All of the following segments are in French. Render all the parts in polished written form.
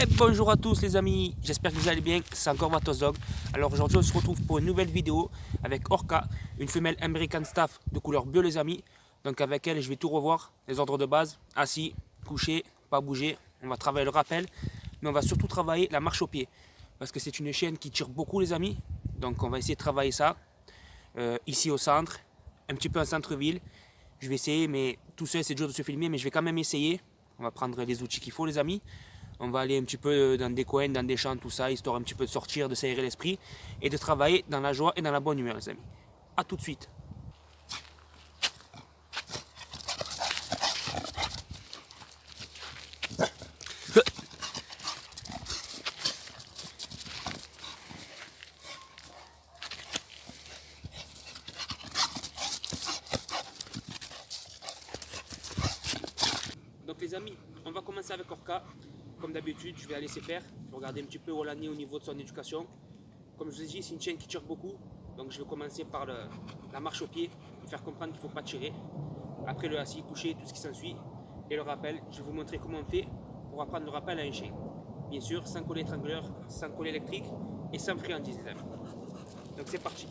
Et bonjour à tous les amis, j'espère que vous allez bien, c'est encore Matosdog. Alors aujourd'hui on se retrouve pour une nouvelle vidéo avec Orca, une femelle American Staff de couleur bleue les amis. Donc avec elle je vais tout revoir, les ordres de base, assis, couché, pas bouger. On va travailler le rappel, mais on va surtout travailler la marche au pied. Parce que c'est une chienne qui tire beaucoup les amis, donc on va essayer de travailler ça. Ici au centre, un petit peu en centre-ville. Je vais essayer, mais tout seul c'est dur de se filmer, mais je vais quand même essayer. On va prendre les outils qu'il faut les amis. On va aller un petit peu dans des coins, dans des champs, tout ça, histoire un petit peu de sortir, de s'aérer l'esprit et de travailler dans la joie et dans la bonne humeur les amis. A tout de suite. Donc les amis, on va commencer avec Orca. Comme d'habitude, je vais la laisser faire. Je vais regarder un petit peu où elle en est au niveau de son éducation. Comme je vous ai dit, c'est une chienne qui tire beaucoup. Donc je vais commencer par la marche au pied, lui faire comprendre qu'il ne faut pas tirer. Après le assis, couché, tout ce qui s'ensuit. Et le rappel, je vais vous montrer comment on fait pour apprendre le rappel à un chien. Bien sûr, sans collet étrangleur, sans collet électrique et sans friandise les amis. Donc c'est parti.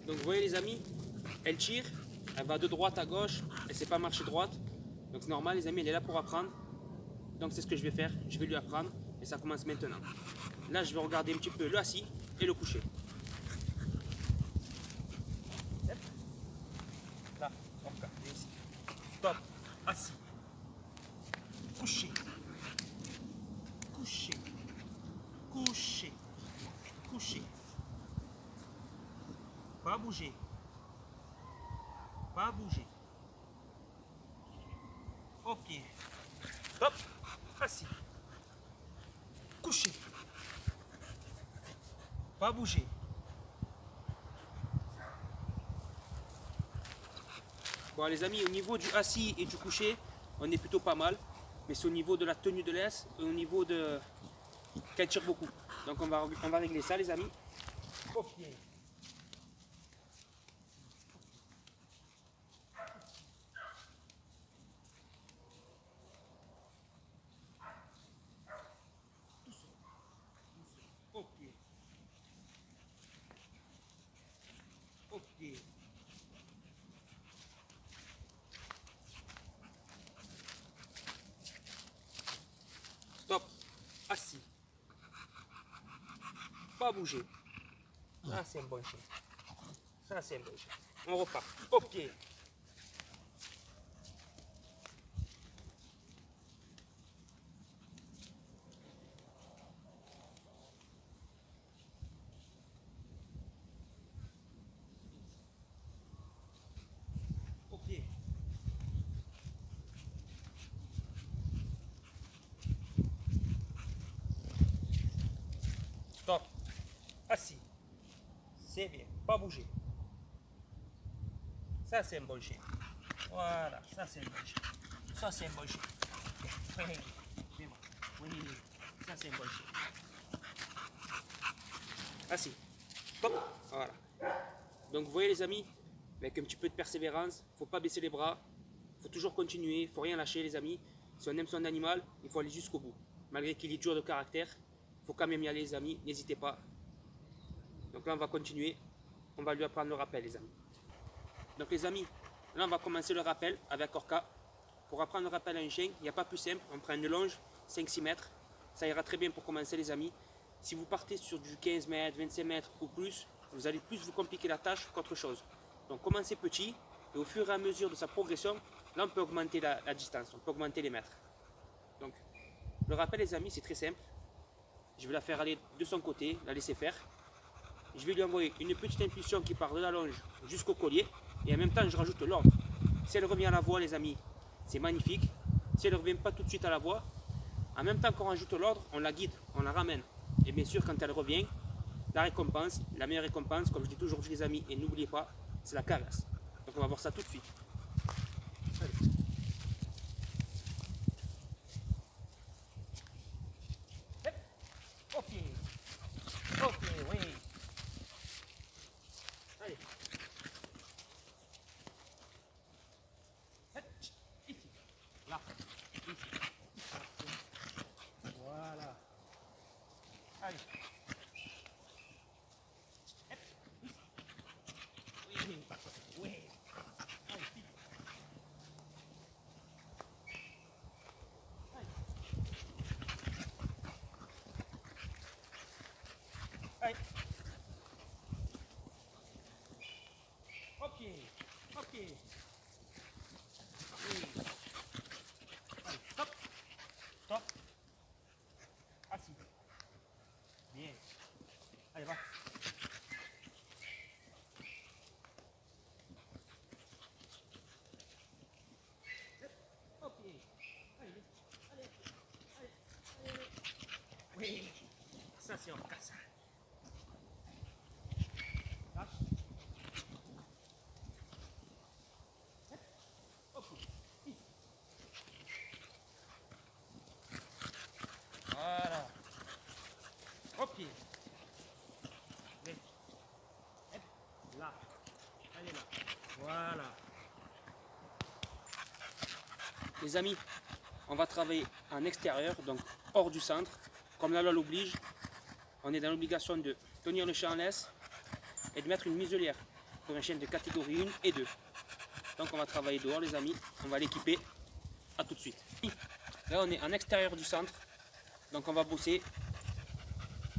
Donc vous voyez les amis, elle tire, elle va de droite à gauche, elle ne sait pas marcher droite. Donc c'est normal les amis, elle est là pour apprendre. Donc c'est ce que je vais faire, je vais lui apprendre et ça commence maintenant. Là je vais regarder un petit peu le assis et le coucher. Là, Orca, viens ici. Stop, assis. Couché. Couché. Couché. Couché. Pas bouger. Pas bouger. Ok. Stop. Assis. Couché. Pas bouger. Bon les amis, au niveau du assis et du couché, on est plutôt pas mal. Mais c'est au niveau de la tenue de laisse et au niveau de qu'elle tire beaucoup. Donc on va régler ça les amis. Ok. Ok. Ok. Stop. Assis. Pas bouger. Ça c'est un bon chien. Ça c'est un bon chien. On repart. Ok. Ok. Stop. Assis. C'est bien. Pas bouger. Ça c'est un bon chien. Voilà. Ça c'est un bon chien. Ça c'est un bon chien. Viens-moi. Oui. Ça c'est un bon chien. Assis. Stop. Voilà. Donc vous voyez les amis, avec un petit peu de persévérance, il ne faut pas baisser les bras, il faut toujours continuer, il ne faut rien lâcher les amis. Si on aime son animal, il faut aller jusqu'au bout. Malgré qu'il est dur de caractère, il faut quand même y aller les amis, n'hésitez pas. Donc là on va continuer, on va lui apprendre le rappel les amis. Donc les amis, là on va commencer le rappel avec Orca. Pour apprendre le rappel à un chien, il n'y a pas plus simple, on prend une longe, 5-6 mètres, ça ira très bien pour commencer les amis. Si vous partez sur du 15 mètres, 25 mètres ou plus, vous allez plus vous compliquer la tâche qu'autre chose. Donc commencez petit et au fur et à mesure de sa progression, là on peut augmenter la distance, on peut augmenter les mètres. Donc le rappel les amis c'est très simple. Je vais la faire aller de son côté, la laisser faire. Je vais lui envoyer une petite impulsion qui part de la longe jusqu'au collier et en même temps je rajoute l'ordre. Si elle revient à la voie les amis, c'est magnifique. Si elle ne revient pas tout de suite à la voie, en même temps qu'on rajoute l'ordre, on la guide, on la ramène. Et bien sûr, quand elle revient, la récompense, la meilleure récompense, comme je dis toujours les amis, et n'oubliez pas, c'est la caresse. Donc on va voir ça tout de suite. Ok. Ok, oui. Allez. Ici. Là. Ici. Voilà. Allez. Oui. Oui. Allez, vite. Allez. Ok. Ok. Oui. Allez, stop. Stop. Assis. Bien. Allez, va. Ok. Allez, allez, allez, allez. Oui. Ça, c'est en casse. Lâche. Ok. Voilà. Ok. Mais, là. Allez là. Voilà. Les amis, on va travailler en extérieur, donc hors du centre. Comme la loi l'oblige, on est dans l'obligation de tenir le chien en laisse et de mettre une muselière pour un chien de catégorie 1 et 2. Donc on va travailler dehors les amis, on va l'équiper. À tout de suite. Là on est en extérieur du centre, donc on va bosser.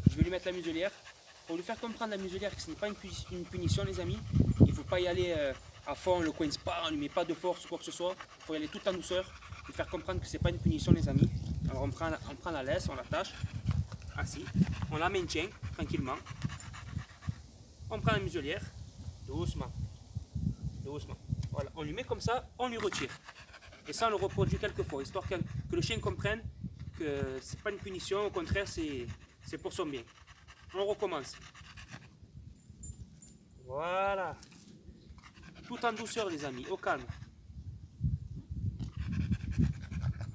Je vais lui mettre la muselière. Pour lui faire comprendre la muselière que ce n'est pas une punition les amis, il ne faut pas y aller à fond, le coince pas, on ne lui met pas de force ou quoi que ce soit. Il faut y aller tout en douceur, lui faire comprendre que ce n'est pas une punition les amis. Alors on prend la laisse, on l'attache, assis, on la maintient tranquillement. On prend la muselière, doucement, doucement. Voilà, on lui met comme ça, on lui retire. Et ça on le reproduit quelques fois, histoire que le chien comprenne que ce n'est pas une punition, au contraire c'est pour son bien. On recommence. Voilà. Tout en douceur les amis, au calme.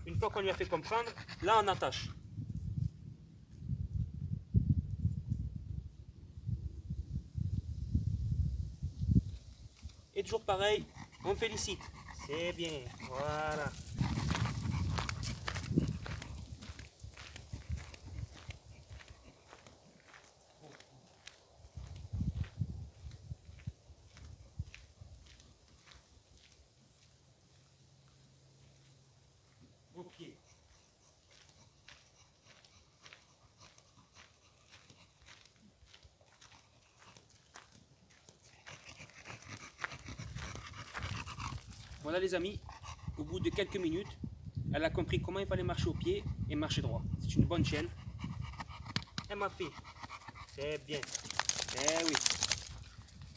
Une fois qu'on lui a fait comprendre, là on attache. Et toujours pareil, on félicite. C'est bien, voilà. Au pied. Voilà les amis, au bout de quelques minutes, elle a compris comment il fallait marcher au pied et marcher droit. C'est une bonne chienne. Elle m'a fait. C'est bien. Eh oui.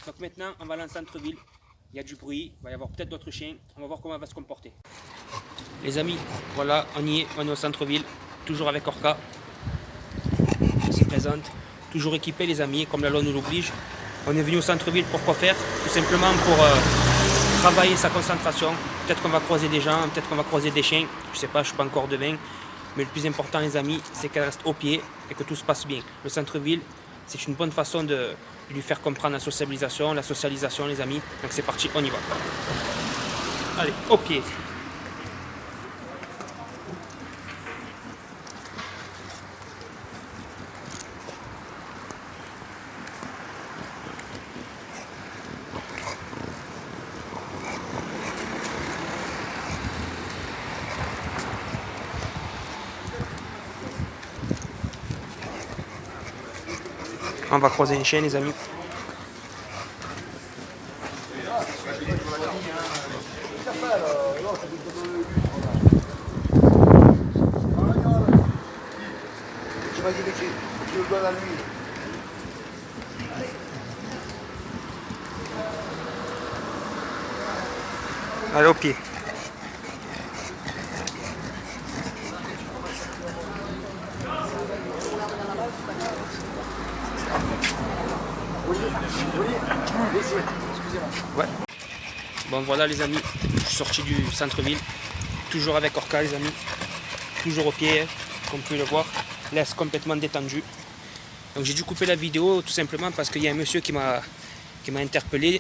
Donc maintenant, on va aller en centre-ville. Il y a du bruit, il va y avoir peut-être d'autres chiens. On va voir comment elle va se comporter. Les amis, voilà, on y est, on est au centre-ville. Toujours avec Orca. Elle se présente. Toujours équipé les amis, comme la loi nous l'oblige. On est venu au centre-ville pour quoi faire? Tout simplement pour travailler sa concentration. Peut-être qu'on va croiser des gens, peut-être qu'on va croiser des chiens. Je sais pas, je suis pas encore devin. Mais le plus important les amis, c'est qu'elle reste au pied et que tout se passe bien. Le centre-ville, c'est une bonne façon de lui faire comprendre la socialisation les amis. Donc c'est parti, on y va. Allez, au pied. On va croiser une chienne les amis. Tu m'as dit que tu le donnes à lui. Allez au pied. Ouais. Bon, voilà les amis, je suis sorti du centre-ville, toujours avec Orca les amis, toujours au pied, comme vous pouvez le voir, laisse complètement détendu. Donc j'ai dû couper la vidéo tout simplement parce qu'il y a un monsieur qui m'a interpellé,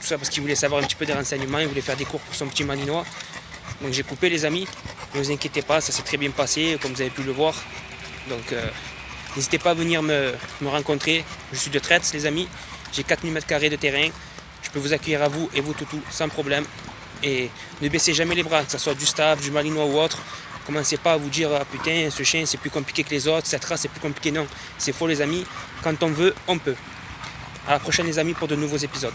tout ça parce qu'il voulait savoir un petit peu des renseignements, il voulait faire des cours pour son petit malinois. Donc j'ai coupé les amis, ne vous inquiétez pas, ça s'est très bien passé comme vous avez pu le voir. Donc n'hésitez pas à venir me rencontrer, je suis de Traîtres les amis, j'ai 4000 m² de terrain, je peux vous accueillir à vous et vos toutous sans problème. Et ne baissez jamais les bras, que ce soit du staff, du malinois ou autre. Commencez pas à vous dire ah, putain ce chien c'est plus compliqué que les autres, cette race c'est plus compliqué, non, c'est faux les amis, quand on veut on peut. À la prochaine les amis pour de nouveaux épisodes.